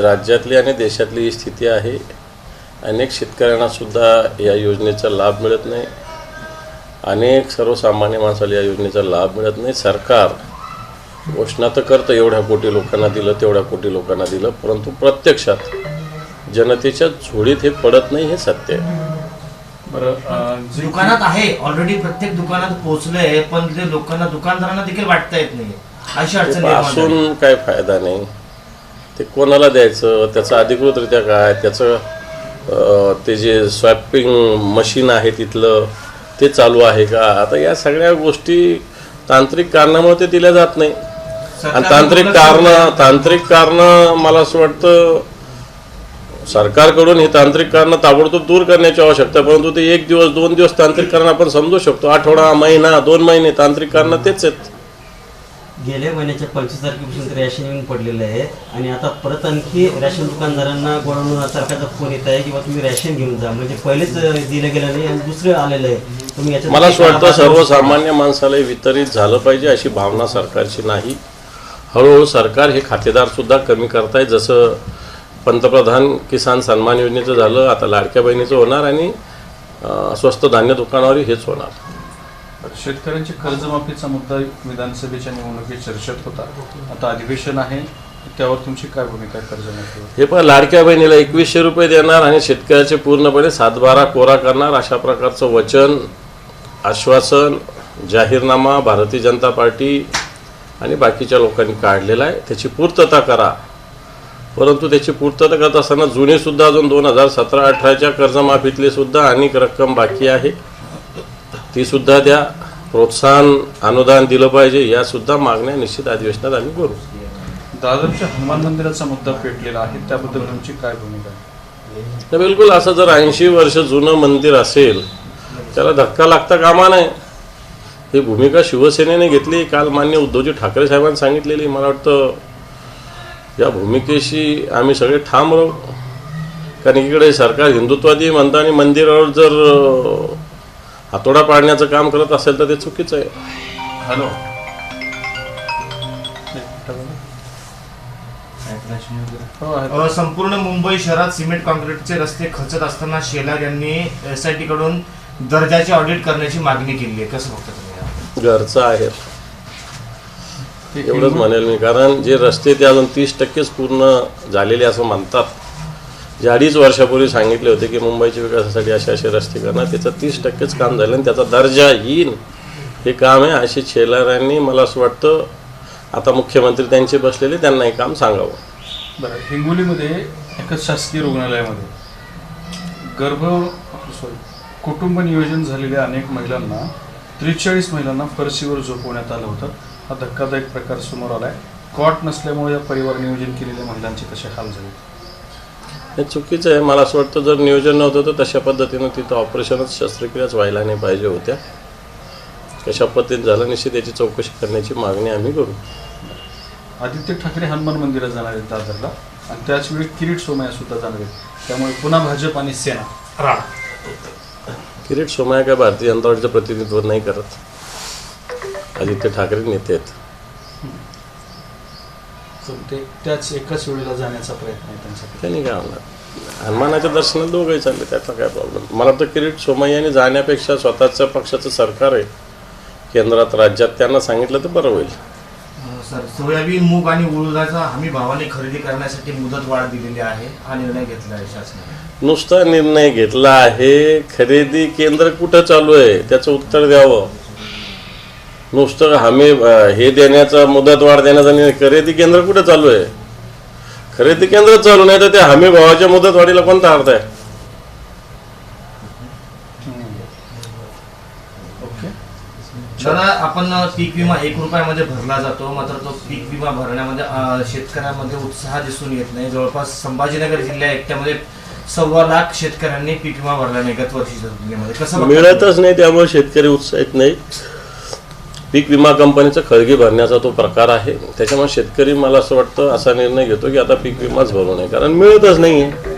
राज्यातली आणि देशातली ही स्थिती आहे। अनेक शेतकऱ्यांना सुद्धा या योजनेचा लाभ मिळत नाही, अनेक सर्वसामान्य माणसाला या योजनेचा लाभ मिळत नाही। सरकार घोषणा तर करतं एवढ्या कोटी लोकांना दिलं, तेवढ्या कोटी लोकांना दिलं, परंतु प्रत्यक्षात जनतेच्या झोळीत हे पडत नाही, हे सत्य आहे। दुकानात आहे ऑलरेडी, प्रत्येक दुकानात पोहोचलंय, पण ते लोकांना दुकानदारांना देखील वाटता येत नाही, अशी अडचण असून काय फायदा नाही। ते कोणाला द्यायचं, त्याचं अधिकृतरित्या काय, त्याचं ते जे स्वॅपिंग मशीन आहे तिथलं ते चालू आहे का? आता या सगळ्या गोष्टी तांत्रिक कारणामुळे ते दिल्या जात नाही। आणि तांत्रिक कारण मला असं वाटतं सरकारकडून ही तांत्रिक कारणं ताबडतोब दूर करण्याची आवश्यकता, परंतु ते 1 दिवस 2 दिवस तांत्रिक कारण आपण समजू शकतो, आठवडा, महिना, 2 महिने तांत्रिक कारण तेच आहेत। गेल्या महिन्याच्या 25 तारखेपासून रॅशन येऊन पडलेलं आहे आणि आता परत आणखी रॅशन दुकानदारांना गोळवून सरकारचा फोन येत आहे किंवा तुम्ही रॅशन घेऊन जा, म्हणजे पहिलेच दिलं गेलं नाही आणि दुसरं आलेलं आहे। तुम्ही मला असं वाटतं सर्वसामान्य माणसाला वितरित झालं पाहिजे अशी भावना सरकारची नाही। हळूहळू सरकार हे खातेदार सुद्धा कमी करताय, जसं पंतप्रधान किसान सन्मान योजनेचं झालं, आता लाडक्या बहिणीचं होणार आणि स्वस्त धान्य दुकानावरही हेच होणार। शेतकऱ्यांची कर्जमाफीचा मुद्दा विधानसभेच्या निवडणुकीत चर्चेत होता, आता अधिवेशन आहे, त्यावर तुमची काय भूमिका आहे कर्जमाफीवर? हे पण लाडक्या बहिणीला 2100 रुपये देणार आणि शेतकऱ्याचे पूर्णपणे 7/12 कोरा करणार अशा प्रकारचं वचन, आश्वासन, जाहीरनामा भारतीय जनता पार्टी आणि बाकीच्या लोकांनी काढलेला आहे। त्याची पूर्तता करा, परंतु त्याची पूर्तता करत असताना जुने सुद्धा अजून 2017-18च्या कर्जमाफीतले सुद्धा अनेक रक्कम बाकी आहे, ती सुद्धा द्या। प्रोत्साहन अनुदान दिलं पाहिजे, या सुद्धा मागण्या निश्चित अधिवेशनात आम्ही करू। दादरच्या हनुमान मंदिराचा मुद्दा पेटलेला आहे, त्याबद्दल तुमची काय भूमिका आहे? तर बिलकुल असं जर 80 वर्ष जुनं मंदिर असेल त्याला धक्का लागता कामा नये, ही भूमिका शिवसेनेने घेतली। काल मान्य उद्धवजी ठाकरे साहेबांनी सांगितलेली, मला वाटतं या भूमिकेशी आम्ही सगळे ठाम राहू, कारण इकडे सरकार हिंदुत्ववादी म्हणतं आणि मंदिरावर जर हातोडा पाडण्याचं काम करत असेल तर ते चुकीचं आहे। हॅलो, संपूर्ण मुंबई शहरात सिमेंट काँक्रीटचे रस्ते खचत असताना शेलार यांनी SIT कडून दर्जाचे ऑडिट करण्याची मागणी केली आहे, कसं बघता तुम्ही? घरचं आहे एवढंच म्हणेल मी, कारण जे रस्ते ते अजून 30% पूर्ण झालेले असं म्हणतात। जे 2.5 वर्षापूर्वी सांगितले होते की मुंबईच्या विकासासाठी असे रस्ते करणार, त्याचं 30%च काम झालं आणि त्याचा दर्जा येईन हे काम आहे। अशी शेलारांनी मला असं वाटतं आता मुख्यमंत्री त्यांचे बसलेले, त्यांना हे काम सांगावं। बरं, हिंगोलीमध्ये एकाच शासकीय रुग्णालयामध्ये कुटुंब नियोजन झालेल्या अनेक महिलांना 43 महिलांना फरशीवर झोपवण्यात आलं होतं। हा धक्कादायक प्रकार समोर आलाय। कॉट नसल्यामुळे या परिवार नियोजन केलेल्या महिलांचे कसे हाल झाले? हे चुकीचं आहे। मला असं वाटतं जर नियोजन नव्हतं तर तशा पद्धतीनं तिथं ऑपरेशनच, शस्त्रक्रियाच व्हायला नाही पाहिजे होत्या। कशा पद्धतीने झालं निश्चित याची चौकशी करण्याची मागणी आम्ही करू। आदित्य ठाकरे हनुमान मंदिरात जाणार आहेत दादरला, आणि त्याचवेळी किरीट सोमय्या सुद्धा जाणार आहेत, त्यामुळे पुन्हा भाजप आणि सेना राड। किरीट सोमय्या काय भारतीय जनता पार्टीचं प्रतिनिधित्व नाही करत, आदित्य ठाकरे नेते आहेत। ते त्याच एकाच वेळेला जाण्याचा प्रयत्न आहे त्यांचा, त्यांनी काय होणार, हनुमानाच्या दर्शनाला दोघंही चालले, त्याचा काय प्रॉब्लेम? मला वाटतं किरीट सोमय्याने जाण्यापेक्षा स्वतःच्या पक्षाचं सरकार आहे केंद्रात, राज्यात, त्यांना सांगितलं तर बरं होईल। सर, सोयाबीन, मूग आणि उडीदाचा हमी भावाने खरेदी करण्यासाठी मुदतवाढ दिलेली आहे, हा निर्णय घेतला आहे शासनाने। नुसता निर्णय घेतला आहे, खरेदी केंद्र कुठं चालू आहे त्याचं उत्तर द्यावं। नुसतं हमी हे देण्याचा, मुदतवाढ देण्याचा निर्णय, खरेदी केंद्र कुठं चालू आहे? खरेदी केंद्र चालू नाही तर त्या हमी भावाच्या मुदतवाढीला कोणता अर्थ आहे? दादा, आपण पीक विमा 1 रुपयामध्ये भरला जातो, मात्र तो पीक विमा भरण्यामध्ये शेतकऱ्यांमध्ये उत्साह दिसून येत नाही। जवळपास संभाजीनगर जिल्ह्या एकट्यामध्ये 1.25 लाख शेतकऱ्यांनी पीक विमा भरला नाही गत वर्षीच्या तुलनेमध्ये, कसं मिळतच नाही, त्यामुळे शेतकरी उत्साहित नाही। पीक विमा कंपनीचं खळगी भरण्याचा तो प्रकार आहे, त्याच्यामुळे शेतकरी मला असं वाटतं असा निर्णय घेतो की आता पीक विमाच भरू नये, कारण मिळतच नाही आहे।